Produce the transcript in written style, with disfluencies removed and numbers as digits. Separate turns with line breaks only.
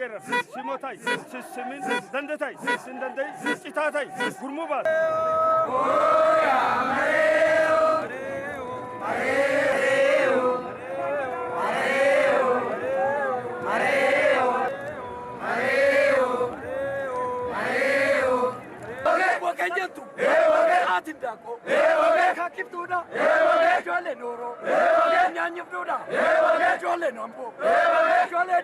Agera, Simotai, Simin, Dandatai, Sindandai, Chitatai, Gurmuba.
Atindako, Kakiptuna, Jole Noro, Nanyapuna, Jole Nombo, Jole